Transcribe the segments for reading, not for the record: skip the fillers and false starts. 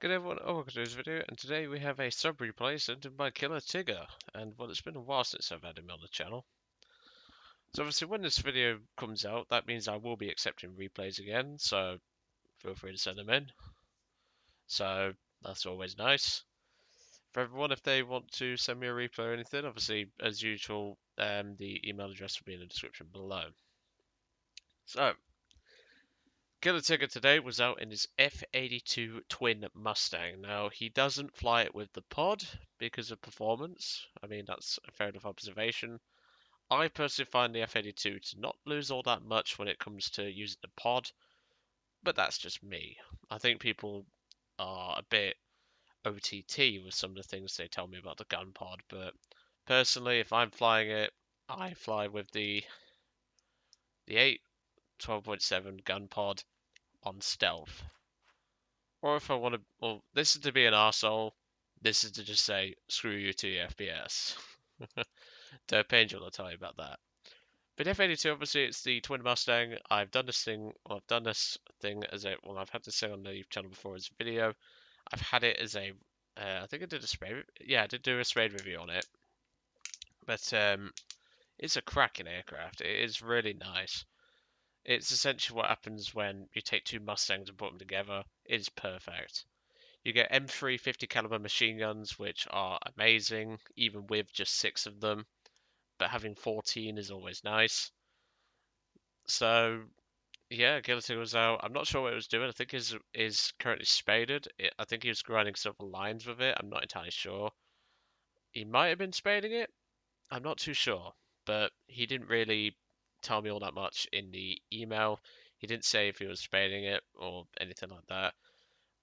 Good everyone, welcome to this video, and today we have a sub-replay sent in by KillerTigger, and well, it's been a while since I've had him on the channel. So obviously when this video comes out, that means I will be accepting replays again, so feel free to send them in. So that's always nice. For everyone, if they want to send me a replay or anything, obviously, as usual, the email address will be in the description below. So, KillerTigger today was out in his F-82 twin Mustang. Now, he doesn't fly it with the pod because of performance. I mean, that's a fair enough observation. I personally find the F-82 to not lose all that much when it comes to using the pod, but that's just me. I think people are a bit OTT with some of the things they tell me about the gun pod, but personally, if I'm flying it, I fly with the 8 12.7 gun pod on stealth. Or if I want to, well, this is to be an arsehole, this is to just say, screw you to your FPS. Derp Angel will tell you about that. But F-82, obviously, it's the twin Mustang. I've done this thing as a, well, I've had this thing on the channel before as a video. I've had it as a, I think I did a spray, yeah, I did do a sprayed review on it. But it's a cracking aircraft. It is really nice. It's essentially what happens when you take two Mustangs and put them together. It is perfect. You get M3 50 caliber machine guns, which are amazing, even with just 6 of them. But having 14 is always nice. So, yeah, KillerTigger was out. I'm not sure what it was doing. I think is currently spaded. I think he was grinding several lines with it. I'm not entirely sure. He might have been spading it. I'm not too sure. But he didn't really tell me all that much in the email. He didn't say if he was spading it or anything like that.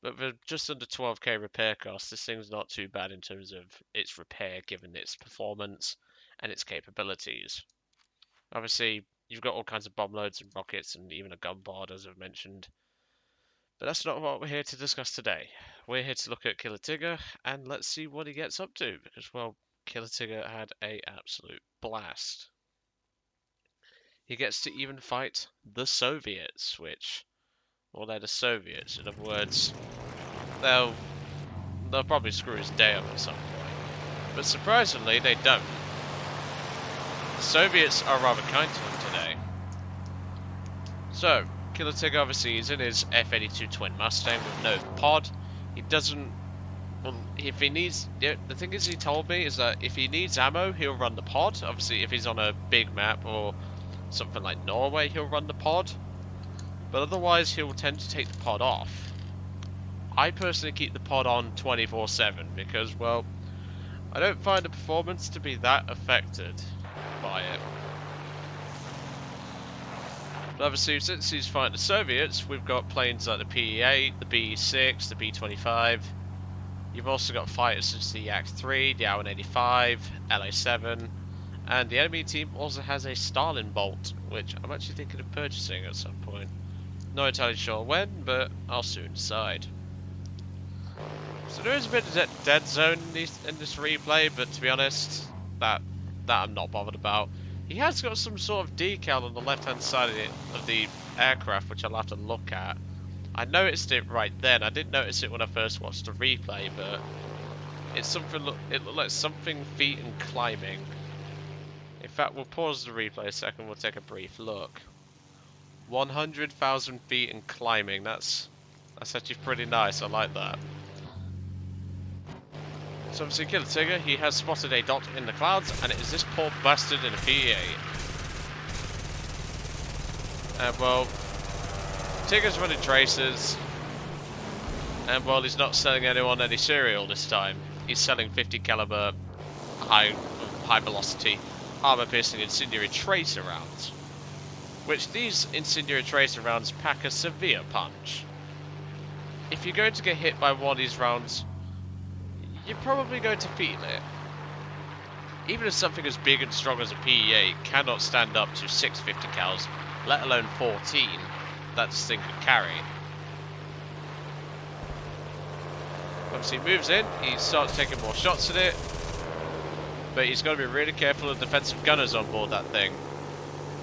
But for just under 12k repair cost, this thing's not too bad in terms of its repair given its performance and its capabilities. Obviously, you've got all kinds of bomb loads and rockets and even a gun pod, as I've mentioned. But that's not what we're here to discuss today. We're here to look at KillerTigger and let's see what he gets up to, because, well, KillerTigger had an absolute blast. He gets to even fight the Soviets, which, well, they're the Soviets. In other words, they'll probably screw his day up at some point. But surprisingly, they don't. The Soviets are rather kind to him today. So, KillerTigger obviously is in his F-82 twin Mustang with no pod. He doesn't... Well, if he needs... The thing is, he told me is that if he needs ammo, he'll run the pod. Obviously, if he's on a big map or something like Norway, he'll run the pod. But otherwise, he'll tend to take the pod off. I personally keep the pod on 24/7 because, well, I don't find the performance to be that affected by it. But obviously, since he's fighting the Soviets, we've got planes like the PE-8, the BE-6, the B-25. You've also got fighters such as the Yak-3, the Al-185, LA-7, and the enemy team also has a Stalin Bolt, which I'm actually thinking of purchasing at some point. Not entirely sure when, but I'll soon decide. So there is a bit of dead zone in this replay, but to be honest, that I'm not bothered about. He has got some sort of decal on the left-hand side of the aircraft, which I'll have to look at. I noticed it right then. I didn't notice it when I first watched the replay, but it's something. It looked like something feet and climbing. In fact, we'll pause the replay a second. We'll take a brief look. 100,000 feet and climbing. That's actually pretty nice. I like that. So obviously KillerTigger, he has spotted a dot in the clouds, and it is this poor bastard in a PE-8. And well, Tigger's running tracers, and well, he's not selling anyone any cereal this time. He's selling 50 caliber high velocity armor piercing incendiary tracer rounds, which these incendiary tracer rounds pack a severe punch. If you're going to get hit by one of these rounds, you're probably going to feel it. Even if something as big and strong as a PE-8 cannot stand up to 650 cals, let alone 14, that this thing could carry. Obviously he moves in, he starts taking more shots at it, but he's got to be really careful of defensive gunners on board that thing.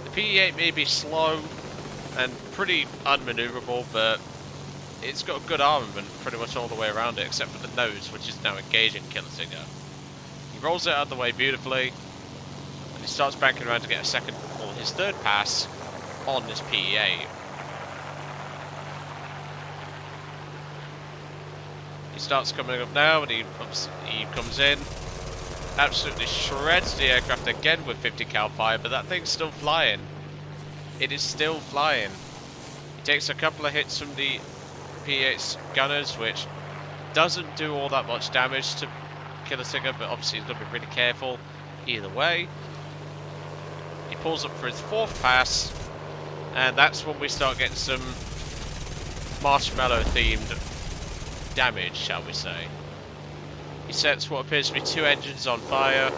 The PE-8 may be slow and pretty unmaneuverable, but it's got a good armament pretty much all the way around it, except for the nose, which is now engaging KillerTigger. He rolls it out of the way beautifully, and he starts banking around to get a second, or his third pass on this PEA. He starts coming up now, and he comes in, absolutely shreds the aircraft again with 50 cal fire, but that thing's still flying. It is still flying. He takes a couple of hits from the P8's gunners, which doesn't do all that much damage to KillerTigger, but obviously he's got to be really careful either way. He pulls up for his fourth pass, and that's when we start getting some marshmallow themed damage, shall we say. He sets what appears to be two engines on fire,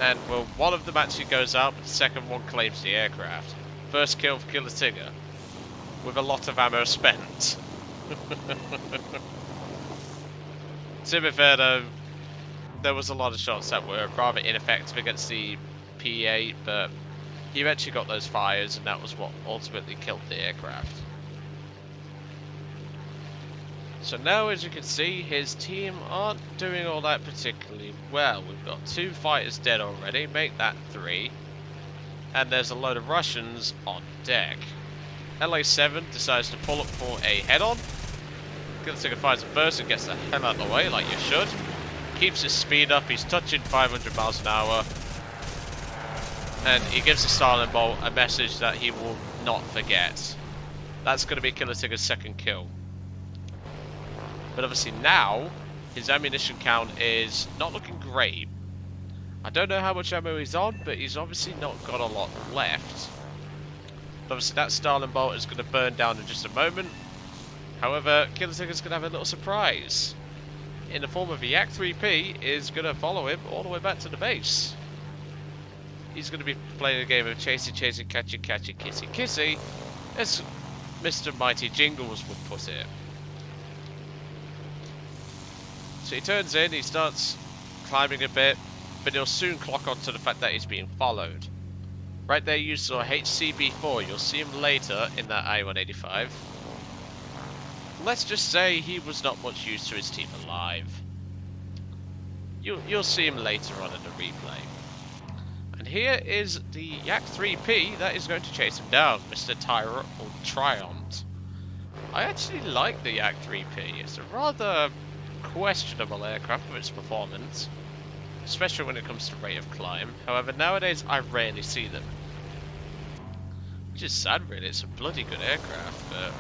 and well, one of them actually goes out, but the second one claims the aircraft. First kill for KillerTigger, with a lot of ammo spent. To be fair though, there was a lot of shots that were rather ineffective against the PE8, but he eventually got those fires, and that was what ultimately killed the aircraft. So now, as you can see, his team aren't doing all that particularly well. We've got 2 fighters dead already, make that 3. And there's a load of Russians on deck. LA7 decides to pull up for a head-on. KillerTigger fires it first and gets the hell out of the way, like you should. Keeps his speed up, he's touching 500 miles an hour. And he gives the Stalin Bolt a message that he will not forget. That's going to be KillerTigger's second kill. But obviously now, his ammunition count is not looking great. I don't know how much ammo he's on, but he's obviously not got a lot left. But obviously that Stalin Bolt is going to burn down in just a moment. However, KillerTigger's going to have a little surprise. In the form of a Yak-3P is going to follow him all the way back to the base. He's going to be playing a game of chasey, chasey, catchy, catchy, kissy, kissy, as Mr. Mighty Jingles would put it. So he turns in, he starts climbing a bit, but he'll soon clock on to the fact that he's being followed. Right there you saw HCB4, you'll see him later in that I-185. Let's just say he was not much use to his team alive. You'll see him later on in the replay. And here is the Yak-3P that is going to chase him down, Mr. Triumph. I actually like the Yak-3P, it's a rather questionable aircraft for its performance, especially when it comes to rate of climb. However, nowadays I rarely see them, which is sad really. It's a bloody good aircraft, but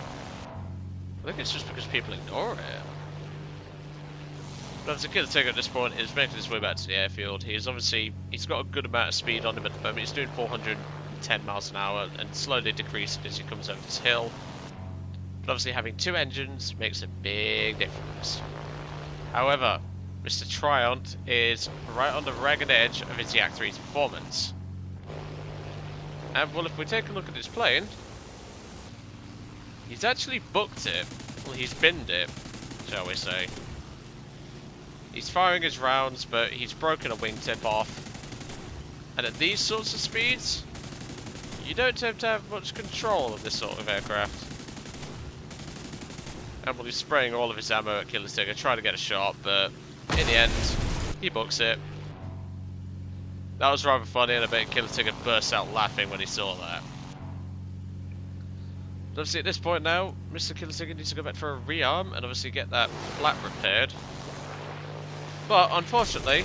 I think it's just because people ignore it. But as a KillerTigger at this point is making his way back to the airfield. He's got a good amount of speed on him at the moment. He's doing 410 miles an hour and slowly decreasing as he comes over this hill. But obviously having 2 engines makes a big difference. However, Mr. Triumph is right on the ragged edge of his Yak-3's performance. And well, if we take a look at his plane, he's actually booked it. Well, he's binned it, shall we say. He's firing his rounds, but he's broken a wingtip off. And at these sorts of speeds, you don't tend to have much control of this sort of aircraft. And well, he's spraying all of his ammo at KillerTigger, trying to get a shot, but in the end, he books it. That was rather funny, and I bet KillerTigger burst out laughing when he saw that. But obviously at this point now, Mr. KillerTigger needs to go back for a rearm, and obviously get that flap repaired. But unfortunately,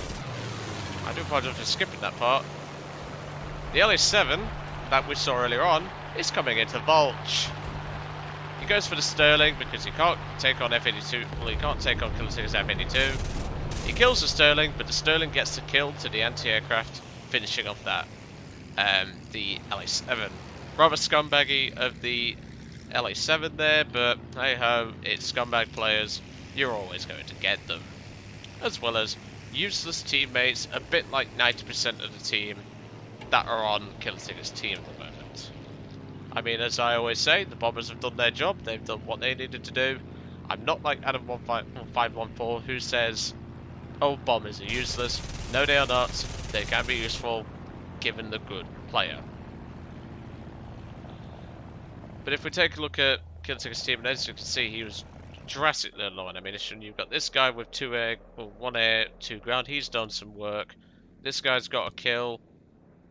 I do apologize for skipping that part. The LA7 that we saw earlier on is coming into Vulch. He goes for the Sterling because he can't take on F-82. Well, he can't take on KillerTigger's F-82. He kills the Sterling, but the Sterling gets the kill to the anti-aircraft, finishing off that the LA7. Rather scumbaggy of the LA7 there, but hey ho, it's scumbag players. You're always going to get them. As well as useless teammates, a bit like 90% of the team that are on KillerTigger's team at the moment. I mean, as I always say, the Bombers have done their job, they've done what they needed to do. I'm not like Adam1514 who says, oh, Bombers are useless. No, they are not. They can be useful, given the good player. But if we take a look at KillerTigger's team, and as you can see, he was drastically low on ammunition. You've got this guy with 2 air, well, 1 air, 2 ground. He's done some work. This guy's got a kill.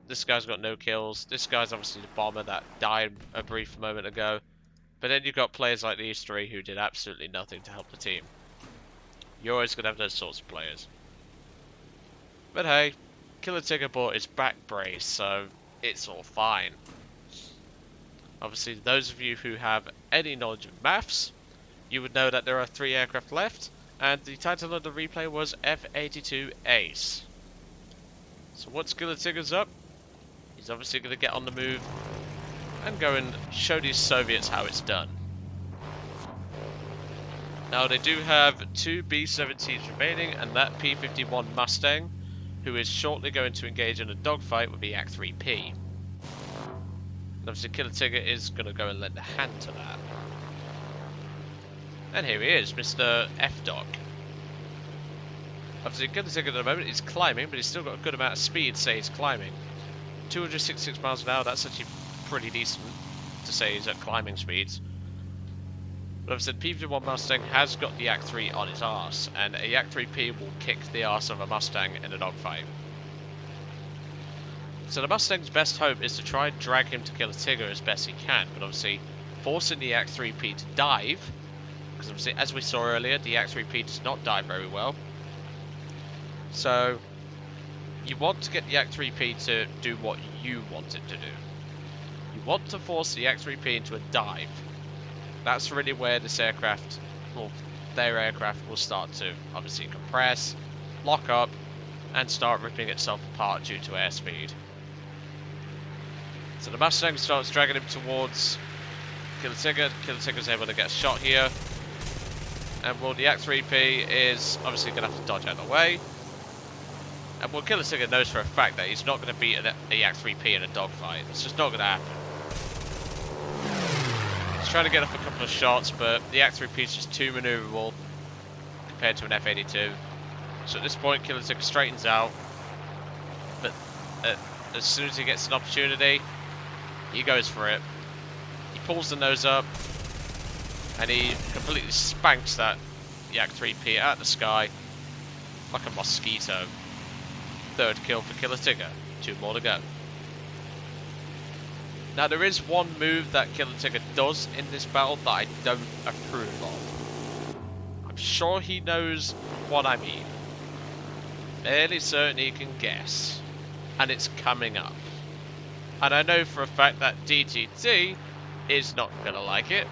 This guy's got no kills. This guy's obviously the bomber that died a brief moment ago. But then you've got players like these 3 who did absolutely nothing to help the team. You're always going to have those sorts of players. But hey, KillerTigger bought his back brace, so it's all fine. Obviously, those of you who have any knowledge of maths, you would know that there are 3 aircraft left, and the title of the replay was F-82 Ace. So once KillerTigger's up, he's obviously going to get on the move and go and show these Soviets how it's done. Now they do have 2 B-17s remaining, and that P-51 Mustang, who is shortly going to engage in a dogfight with the Yak-3P. And obviously KillerTigger is going to go and lend a hand to that. And here he is, Mr. F-Dog. Obviously KillerTigger at the moment is climbing, but he's still got a good amount of speed to say he's climbing. 266 miles an hour, that's actually pretty decent to say he's at climbing speeds. But obviously the P-51 Mustang has got the Yak-3 on its arse, and a Yak-3P will kick the arse of a Mustang in a dogfight. So the Mustang's best hope is to try and drag him to KillerTigger as best he can, but obviously forcing the Yak-3P to dive, because obviously as we saw earlier, the Yak-3P does not dive very well. So you want to get the Yak-3P to do what you want it to do. You want to force the Yak-3P into a dive. That's really where this aircraft, well, their aircraft will start to obviously compress, lock up, and start ripping itself apart due to airspeed. So the Mustang starts dragging him towards KillerTigger. KillerTigger's able to get a shot here. And well, the Yak-3P is obviously going to have to dodge out of the way. And well, KillerTigger knows for a fact that he's not going to beat a Yak-3P in a dogfight. It's just not going to happen. He's trying to get off a couple of shots, but the Yak-3P is just too maneuverable compared to an F-82. So at this point, KillerTigger straightens out. But as soon as he gets an opportunity, he goes for it. He pulls the nose up, and he completely spanks that Yak-3P out of the sky like a mosquito. 3rd kill for KillerTigger. 2 more to go. Now there is one move that KillerTigger does in this battle that I don't approve of. I'm sure he knows what I mean. Fairly certain he can guess. And it's coming up. And I know for a fact that DTT is not gonna like it.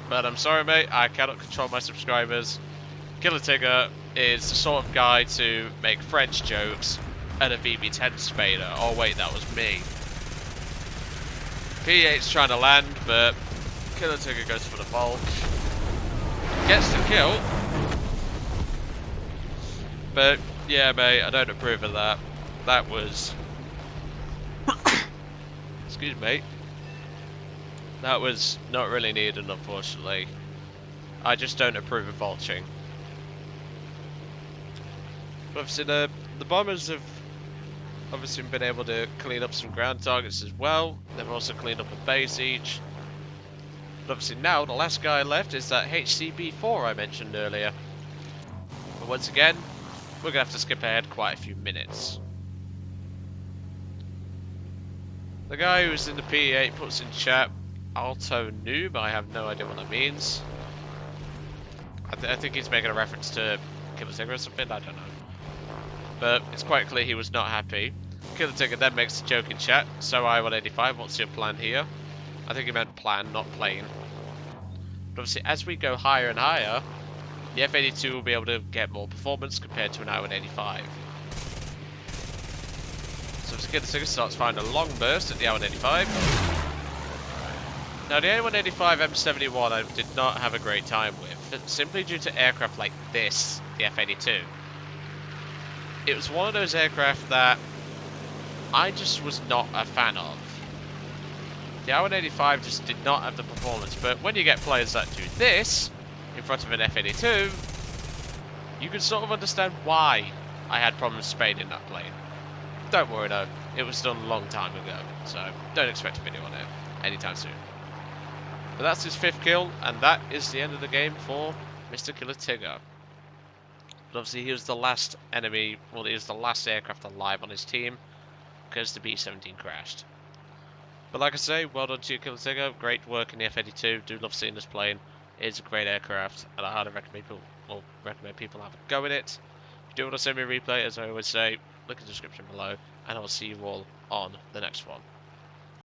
But I'm sorry mate, I cannot control my subscribers. KillerTigger is the sort of guy to make French jokes at a VB10 Spader. Oh wait, that was me. P8's trying to land, but KillerTigger goes for the vault. Gets the kill. But yeah mate, I don't approve of that. That was... Excuse me. That was not really needed, unfortunately. I just don't approve of vulturing. Obviously, the bombers have obviously been able to clean up some ground targets as well. They've also cleaned up a base each. But obviously now, the last guy left is that HCB4 I mentioned earlier. But once again, we're going to have to skip ahead quite a few minutes. The guy who's in the P8 puts in chat, Alto Noob. I have no idea what that means. I think he's making a reference to KillerTigger or something, I don't know. But it's quite clear he was not happy. KillerTigger then makes a joke in chat, so I-185, what's your plan here? I think he meant plan, not plane. But obviously as we go higher and higher, the F-82 will be able to get more performance compared to an I-185. So KillerTigger starts firing a long burst at the I-185. Now the A-185 M71 I did not have a great time with, simply due to aircraft like this, the F-82. It was one of those aircraft that I just was not a fan of. The I-185 just did not have the performance, but when you get players that do this in front of an F-82, you can sort of understand why I had problems spading that plane. Don't worry though, it was done a long time ago, so don't expect a video on it anytime soon. But that's his 5th kill, and that is the end of the game for Mr. KillerTigger. But obviously he was the last enemy, well, he was the last aircraft alive on his team, because the B-17 crashed. But like I say, well done to you, KillerTigger. Great work in the F-82. Do love seeing this plane. It's a great aircraft, and I highly recommend people have a go in it. If you do want to send me a replay, as I always say, look in the description below, and I'll see you all on the next one.